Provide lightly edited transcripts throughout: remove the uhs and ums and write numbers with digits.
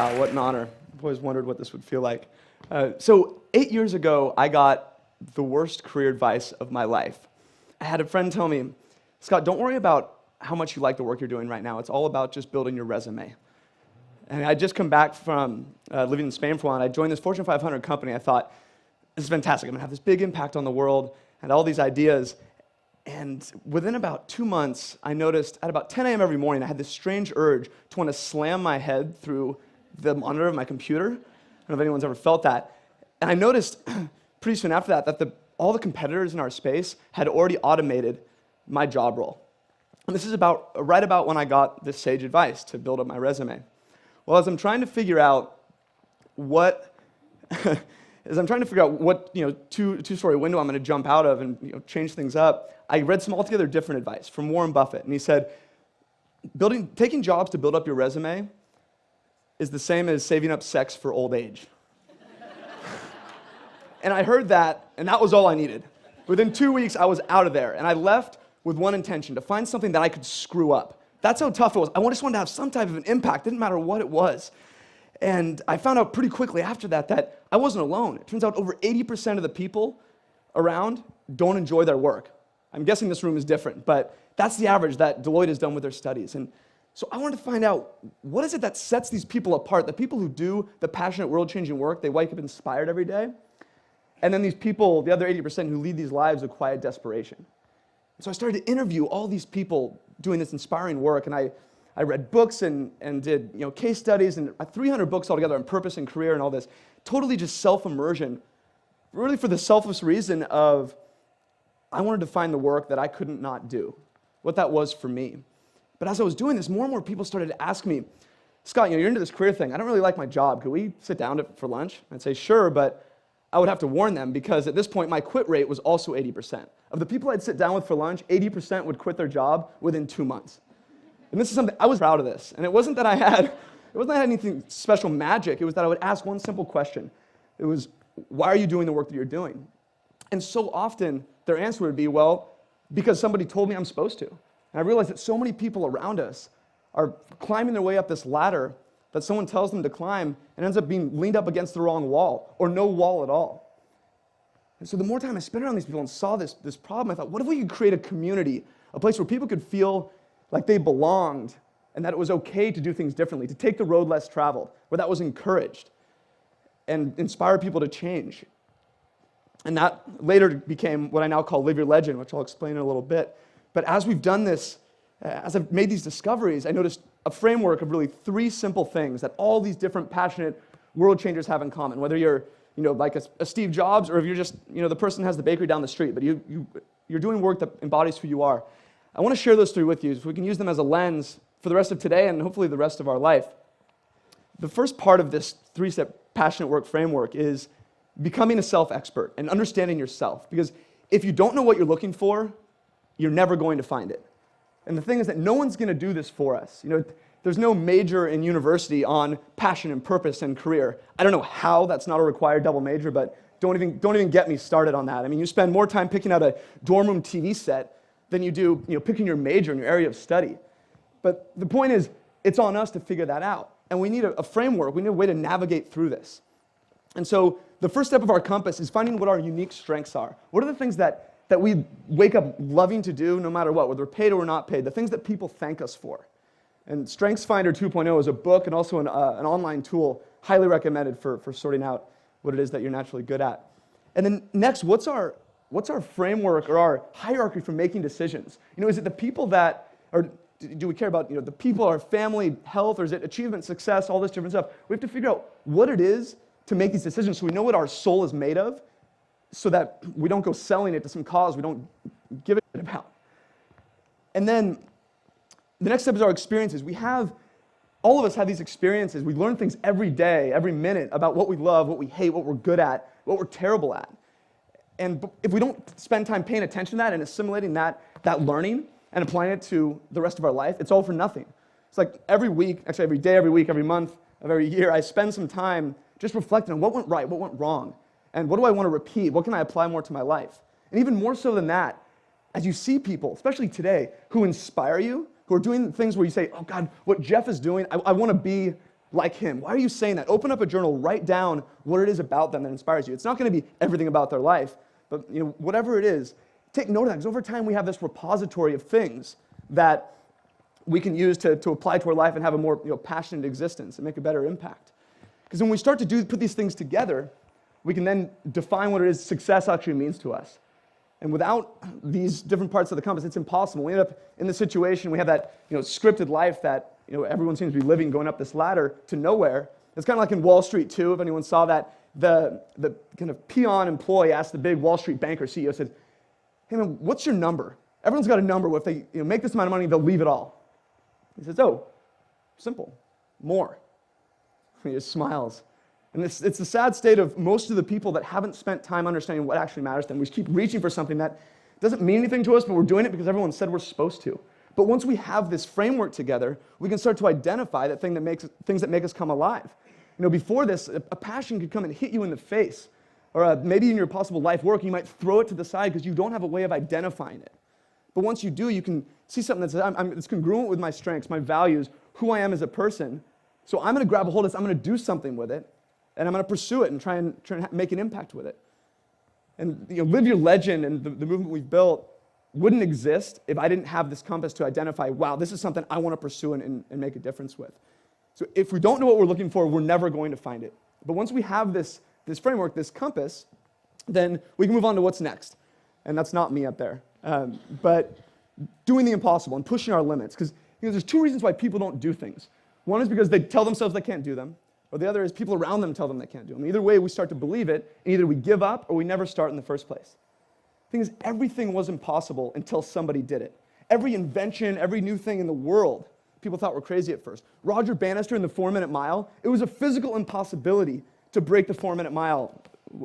Wow, what an honor. I've always wondered what this would feel like. So 8 years ago, I got the worst career advice of my life. I had a friend tell me, Scott, don't worry about how much you like the work you're doing right now. It's all about just building your resume. And I'd just come back from living in Spain for a while, and I joined this Fortune 500 company. I thought, this is fantastic. I'm going to have this big impact on the world, and all these ideas. And within about 2 months, I noticed at about 10 a.m. every morning, I had this strange urge to want to slam my head through the monitor of my computer. I don't know if anyone's ever felt that. And I noticed pretty soon after that all the competitors in our space had already automated my job role. And this is right about when I got this sage advice to build up my resume. Well, as I'm trying to figure out what two-story window I'm going to jump out of and change things up, I read some altogether different advice from Warren Buffett, and he said, taking jobs to build up your resume is the same as saving up sex for old age. And I heard that, and that was all I needed. Within 2 weeks, I was out of there, and I left with one intention, to find something that I could screw up. That's how tough it was. I just wanted to have some type of an impact. It didn't matter what it was. And I found out pretty quickly after that I wasn't alone. It turns out over 80% of the people around don't enjoy their work. I'm guessing this room is different, but that's the average that Deloitte has done with their studies. And so I wanted to find out, what is it that sets these people apart? The people who do the passionate, world-changing work, they wake up inspired every day. And then these people, the other 80% who lead these lives of quiet desperation. So I started to interview all these people doing this inspiring work, and I read books and did case studies, and 300 books altogether on purpose and career and all this. Totally just self-immersion, really for the selfless reason of I wanted to find the work that I couldn't not do, what that was for me. But as I was doing this, more and more people started to ask me, Scott, you're into this career thing. I don't really like my job. Could we sit down for lunch? I'd say, sure, but I would have to warn them because at this point, my quit rate was also 80%. Of the people I'd sit down with for lunch, 80% would quit their job within 2 months. And this is something, I was proud of this. And it wasn't that I had anything special magic. It was that I would ask one simple question. It was, why are you doing the work that you're doing? And so often, their answer would be, well, because somebody told me I'm supposed to. And I realized that so many people around us are climbing their way up this ladder that someone tells them to climb and ends up being leaned up against the wrong wall, or no wall at all. And so the more time I spent around these people and saw this problem, I thought, what if we could create a community, a place where people could feel like they belonged and that it was okay to do things differently, to take the road less traveled, where that was encouraged, and inspire people to change. And that later became what I now call Live Your Legend, which I'll explain in a little bit. But as we've done this, as I've made these discoveries, I noticed a framework of really 3 simple things that all these different passionate world changers have in common. Whether you're like a Steve Jobs, or if you're just the person who has the bakery down the street, but you're doing work that embodies who you are. I want to share those 3 with you so we can use them as a lens for the rest of today and hopefully the rest of our life. The first part of this 3-step passionate work framework is becoming a self-expert and understanding yourself. Because if you don't know what you're looking for, you're never going to find it. And the thing is that no one's going to do this for us. There's no major in university on passion and purpose and career. I don't know how that's not a required double major, but don't even get me started on that. I mean, you spend more time picking out a dorm room TV set than you do picking your major in your area of study. But the point is, it's on us to figure that out. And we need a framework. We need a way to navigate through this. And so the first step of our compass is finding what our unique strengths are. What are the things that we wake up loving to do no matter what, whether we're paid or we're not paid, the things that people thank us for. And StrengthsFinder 2.0 is a book and also an online tool highly recommended for sorting out what it is that you're naturally good at. And then next, what's our framework or our hierarchy for making decisions? Is it the people that, or do we care about the people, our family, health, or is it achievement, success, all this different stuff? We have to figure out what it is to make these decisions so we know what our soul is made of, so that we don't go selling it to some cause we don't give a shit about. And then the next step is our experiences. All of us have these experiences. We learn things every day, every minute about what we love, what we hate, what we're good at, what we're terrible at. And if we don't spend time paying attention to that and assimilating that learning and applying it to the rest of our life, it's all for nothing. It's like every week, actually every day, every week, every month of every year, I spend some time just reflecting on what went right, what went wrong, and what do I want to repeat? What can I apply more to my life? And even more so than that, as you see people, especially today, who inspire you, who are doing things where you say, oh God, what Jeff is doing, I want to be like him? Why are you saying that? Open up a journal, write down what it is about them that inspires you. It's not going to be everything about their life, but whatever it is, take note of that, because over time we have this repository of things that we can use to apply to our life and have a more passionate existence and make a better impact. Because when we start to put these things together, we can then define what it is success actually means to us. And without these different parts of the compass, it's impossible. We end up in the situation, we have that scripted life that everyone seems to be living, going up this ladder to nowhere. It's kind of like in Wall Street too, if anyone saw that. The kind of peon employee asked the big Wall Street banker CEO, said, "Hey man, what's your number?" Everyone's got a number. If they make this amount of money, they'll leave it all. He says, "Oh, simple, more." He just smiles. And it's the sad state of most of the people that haven't spent time understanding what actually matters to them. We just keep reaching for something that doesn't mean anything to us, but we're doing it because everyone said we're supposed to. But once we have this framework together, we can start to identify things that make us come alive. Before this, a passion could come and hit you in the face. Or maybe in your possible life work, you might throw it to the side because you don't have a way of identifying it. But once you do, you can see something that says, it's congruent with my strengths, my values, who I am as a person. So I'm going to grab a hold of this, I'm going to do something with it, and I'm going to pursue it and try and make an impact with it. And Live Your Legend and the movement we've built wouldn't exist if I didn't have this compass to identify, wow, this is something I want to pursue and make a difference with. So if we don't know what we're looking for, we're never going to find it. But once we have this framework, this compass, then we can move on to what's next. And that's not me up there. But doing the impossible and pushing our limits. Because there's two reasons why people don't do things. One is because they tell themselves they can't do them, or the other is people around them tell them they can't do them. Either way, we start to believe it, and either we give up or we never start in the first place. The thing is, everything was impossible until somebody did it. Every invention, every new thing in the world, people thought were crazy at first. Roger Bannister in the 4-minute mile, it was a physical impossibility to break the 4-minute mile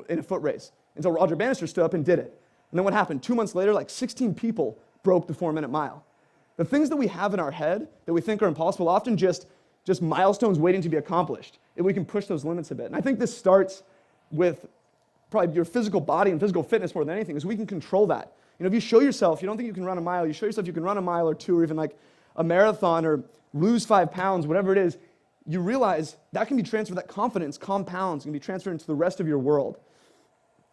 in a foot race until Roger Bannister stood up and did it. And then what happened? 2 months later, 16 people broke the 4-minute mile. The things that we have in our head that we think are impossible, often just milestones waiting to be accomplished, if we can push those limits a bit. And I think this starts with probably your physical body and physical fitness more than anything, is we can control that. If you show yourself, you don't think you can run a mile, you show yourself you can run a mile or two, or even a marathon, or lose 5 pounds, whatever it is, you realize that can be transferred, that confidence compounds, can be transferred into the rest of your world.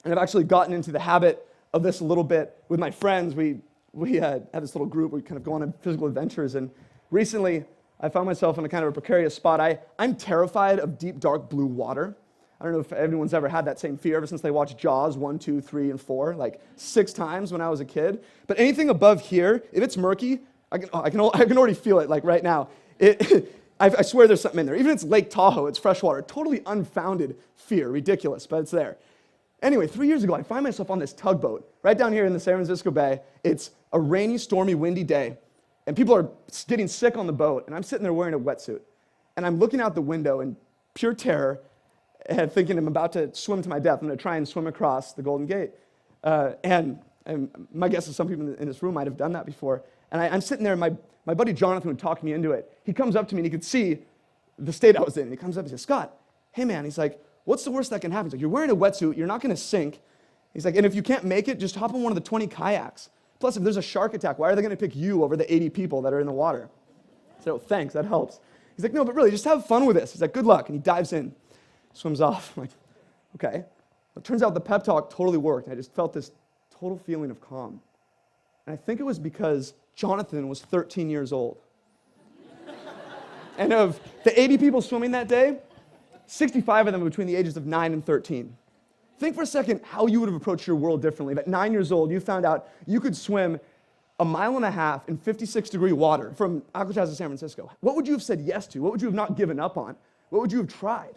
And I've actually gotten into the habit of this a little bit with my friends. We had this little group where we kind of go on physical adventures, and recently I found myself in a kind of a precarious spot. I'm terrified of deep, dark blue water. I don't know if anyone's ever had that same fear ever since they watched Jaws 1, 2, 3, and 4, 6 times when I was a kid. But anything above here, if it's murky, I can already feel it right now. I swear there's something in there. Even if it's Lake Tahoe, it's freshwater. Totally unfounded fear, ridiculous, but it's there. Anyway, 3 years ago, I find myself on this tugboat right down here in the San Francisco Bay. It's a rainy, stormy, windy day, and people are getting sick on the boat, and I'm sitting there wearing a wetsuit. And I'm looking out the window in pure terror and thinking I'm about to swim to my death. I'm going to try and swim across the Golden Gate. And my guess is some people in this room might have done that before. And I'm sitting there, and my buddy Jonathan would talk me into it. He comes up to me, and he could see the state I was in. And he comes up and says, "Scott, hey man," he's like, "what's the worst that can happen?" He's like, "You're wearing a wetsuit, you're not going to sink." He's like, "and if you can't make it, just hop on one of the 20 kayaks. Plus, if there's a shark attack, why are they going to pick you over the 80 people that are in the water?" I said, "Oh, thanks, that helps." He's like, "No, but really, just have fun with this." He's like, "Good luck." And he dives in, swims off. I'm like, okay. It turns out the pep talk totally worked. I just felt this total feeling of calm. And I think it was because Jonathan was 13 years old. And of the 80 people swimming that day, 65 of them were between the ages of 9 and 13. Think for a second how you would have approached your world differently. At 9 years old, you found out you could swim 1.5 miles in 56-degree water from Alcatraz to San Francisco. What would you have said yes to? What would you have not given up on? What would you have tried?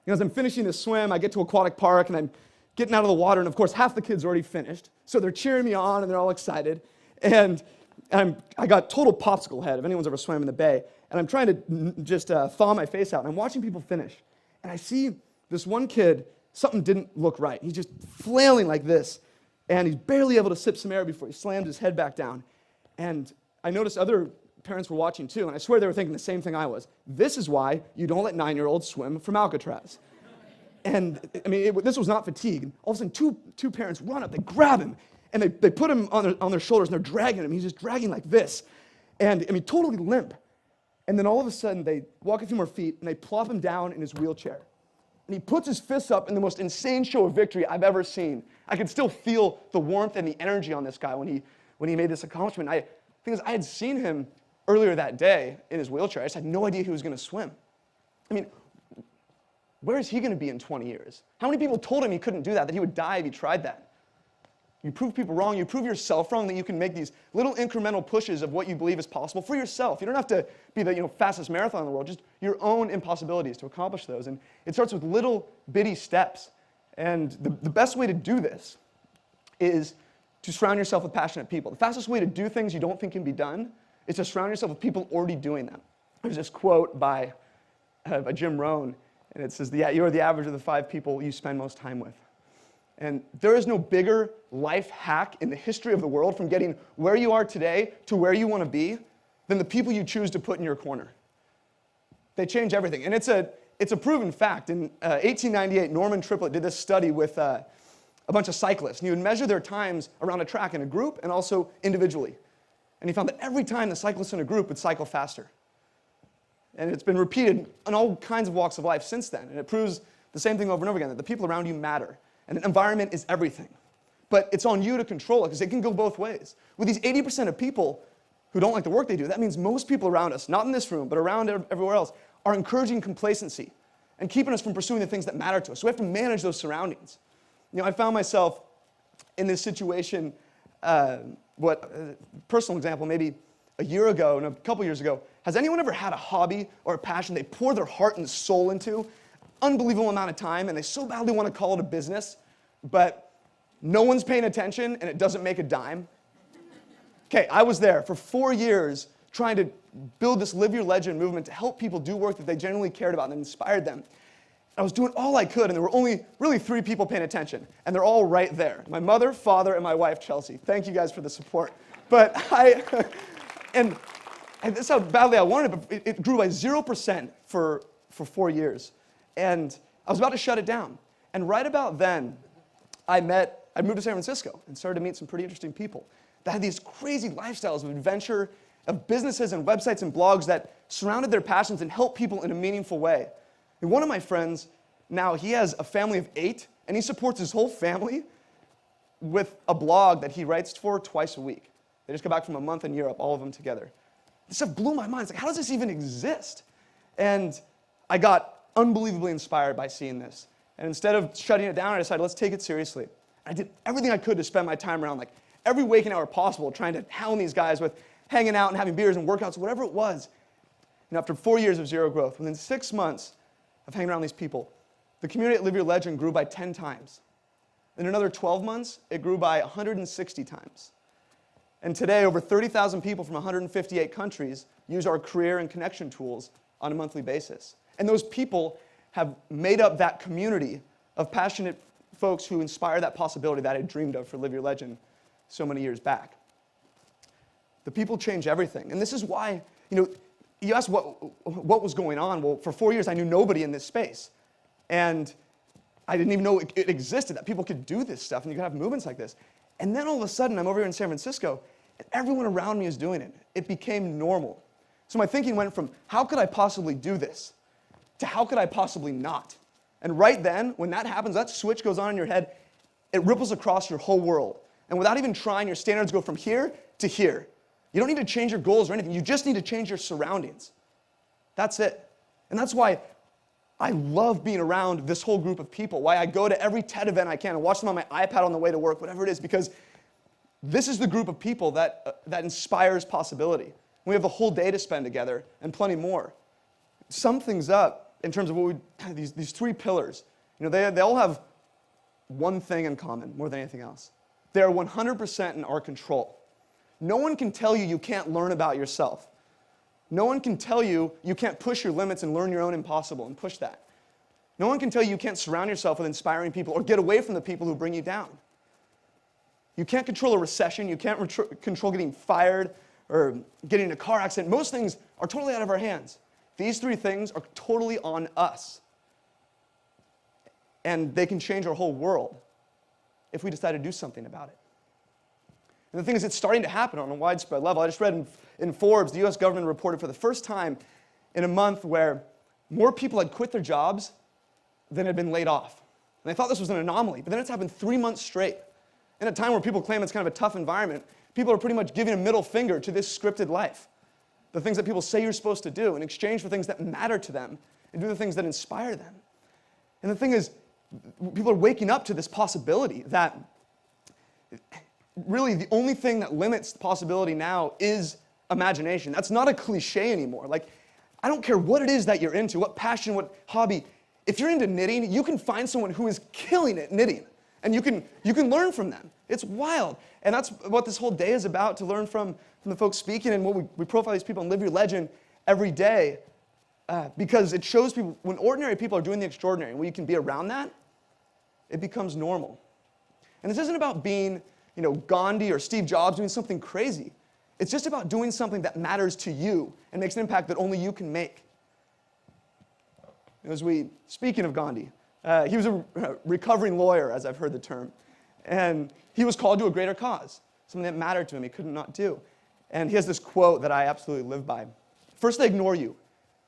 As I'm finishing this swim, I get to Aquatic Park, and I'm getting out of the water, and of course, half the kids already finished. So they're cheering me on, and they're all excited. And I got total popsicle head, if anyone's ever swam in the bay. And I'm trying to just thaw my face out, and I'm watching people finish. And I see this one kid, something didn't look right. He's just flailing like this, and he's barely able to sip some air before he slams his head back down. And I noticed other parents were watching too, and I swear they were thinking the same thing I was. This is why you don't let 9-year-olds swim from Alcatraz. And I mean, this was not fatigue. All of a sudden, two parents run up, they grab him, and they put him on their shoulders, and they're dragging him. He's just dragging like this. And I mean, totally limp. And then all of a sudden, they walk a few more feet, and they plop him down in his wheelchair. And he puts his fists up in the most insane show of victory I've ever seen. I could still feel the warmth and the energy on this guy when he made this accomplishment. The thing is, I had seen him earlier that day in his wheelchair. I just had no idea he was going to swim. I mean, where is he going to be in 20 years? How many people told him he couldn't do that he would die if he tried that? You prove people wrong. You prove yourself wrong, that you can make these little incremental pushes of what you believe is possible for yourself. You don't have to be the fastest marathon in the world, just your own impossibilities to accomplish those. And it starts with little bitty steps. And the best way to do this is to surround yourself with passionate people. The fastest way to do things you don't think can be done is to surround yourself with people already doing them. There's this quote by Jim Rohn, and it says, "You are the average of the 5 people you spend most time with." And there is no bigger life hack in the history of the world from getting where you are today to where you want to be than the people you choose to put in your corner. They change everything. And it's a proven fact. In 1898, Norman Triplett did this study with a bunch of cyclists. And he would measure their times around a track in a group and also individually. And he found that every time the cyclists in a group would cycle faster. And it's been repeated in all kinds of walks of life since then. And it proves the same thing over and over again, that the people around you matter. And the environment is everything. But it's on you to control it, because it can go both ways. With these 80% of people who don't like the work they do, that means most people around us, not in this room, but around everywhere else, are encouraging complacency and keeping us from pursuing the things that matter to us. So we have to manage those surroundings. I found myself in this situation, personal example, maybe a year ago, and a couple years ago. Has anyone ever had a hobby or a passion they pour their heart and soul into, unbelievable amount of time, and they so badly want to call it a business, but no one's paying attention and it doesn't make a dime? Okay, I was there for 4 years trying to build this Live Your Legend movement to help people do work that they genuinely cared about and inspired them. I was doing all I could, and there were only really 3 people paying attention, and they're all right there. My mother, father, and my wife, Chelsea. Thank you guys for the support. But and that's how badly I wanted it, but it grew by 0% for 4 years. And I was about to shut it down. And right about then, I moved to San Francisco and started to meet some pretty interesting people that had these crazy lifestyles of adventure, of businesses and websites and blogs that surrounded their passions and helped people in a meaningful way. And one of my friends, now he has a family of 8, and he supports his whole family with a blog that he writes for twice a week. They just got back from a month in Europe, all of them together. This stuff blew my mind. It's like, how does this even exist? And I got unbelievably inspired by seeing this. And instead of shutting it down, I decided, let's take it seriously. I did everything I could to spend my time around, like every waking hour possible, trying to hound these guys with hanging out and having beers and workouts, whatever it was. And after 4 years of zero growth, within 6 months of hanging around these people, the community at Live Your Legend grew by 10 times. In another 12 months, it grew by 160 times. And today, over 30,000 people from 158 countries use our career and connection tools on a monthly basis. And those people have made up that community of passionate folks who inspire that possibility that I dreamed of for Live Your Legend so many years back. The people change everything. And this is why, you asked what was going on. Well, for 4 years, I knew nobody in this space. And I didn't even know it existed, that people could do this stuff and you could have movements like this. And then all of a sudden, I'm over here in San Francisco, and everyone around me is doing it. It became normal. So my thinking went from, how could I possibly do this, to how could I possibly not? And right then, when that happens, that switch goes on in your head, it ripples across your whole world. And without even trying, your standards go from here to here. You don't need to change your goals or anything. You just need to change your surroundings. That's it. And that's why I love being around this whole group of people, why I go to every TED event I can and watch them on my iPad on the way to work, whatever it is, because this is the group of people that inspires possibility. We have a whole day to spend together and plenty more. Sum things up in terms of these 3 pillars. They all have one thing in common more than anything else. They are 100% in our control. No one can tell you you can't learn about yourself. No one can tell you you can't push your limits and learn your own impossible and push that. No one can tell you you can't surround yourself with inspiring people or get away from the people who bring you down. You can't control a recession. You can't control getting fired or getting in a car accident. Most things are totally out of our hands. These 3 things are totally on us. And they can change our whole world if we decide to do something about it. And the thing is, it's starting to happen on a widespread level. I just read in Forbes, the US government reported for the first time in a month where more people had quit their jobs than had been laid off. And I thought this was an anomaly, but then it's happened 3 months straight. In a time where people claim it's kind of a tough environment, people are pretty much giving a middle finger to this scripted life. The things that people say you're supposed to do in exchange for things that matter to them and do the things that inspire them. And the thing is, people are waking up to this possibility that really the only thing that limits the possibility now is imagination. That's not a cliche anymore. Like, I don't care what it is that you're into, what passion, what hobby. If you're into knitting, you can find someone who is killing it knitting, and you can learn from them. It's wild. And that's what this whole day is about, to learn from the folks speaking, and what we profile these people and live your legend every day, because it shows people, when ordinary people are doing the extraordinary, and when you can be around that, it becomes normal. And this isn't about being, Gandhi or Steve Jobs doing something crazy. It's just about doing something that matters to you and makes an impact that only you can make. Speaking of Gandhi, he was a recovering lawyer, as I've heard the term, and he was called to a greater cause, something that mattered to him he could not do. And he has this quote that I absolutely live by. First they ignore you,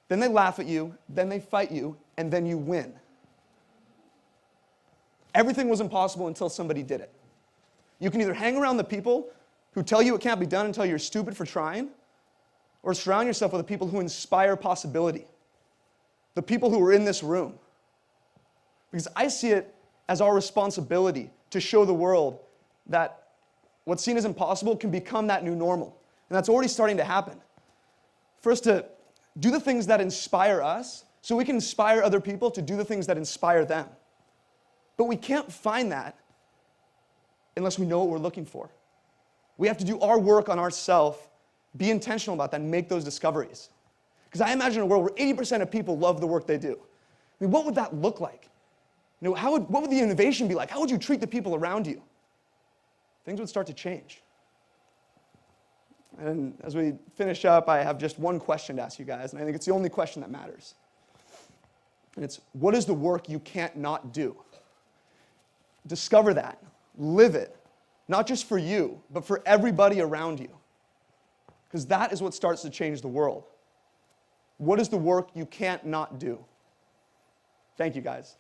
then they laugh at you, then they fight you, and then you win. Everything was impossible until somebody did it. You can either hang around the people who tell you it can't be done until you're stupid for trying, or surround yourself with the people who inspire possibility, the people who are in this room. Because I see it as our responsibility to show the world that what's seen as impossible can become that new normal. And that's already starting to happen. For us to do the things that inspire us, so we can inspire other people to do the things that inspire them. But we can't find that unless we know what we're looking for. We have to do our work on ourselves, be intentional about that, and make those discoveries. Because I imagine a world where 80% of people love the work they do. I mean, what would that look like? What would the innovation be like? How would you treat the people around you? Things would start to change. And as we finish up, I have just one question to ask you guys, and I think it's the only question that matters. And it's, what is the work you can't not do? Discover that. Live it. Not just for you, but for everybody around you. Because that is what starts to change the world. What is the work you can't not do? Thank you, guys.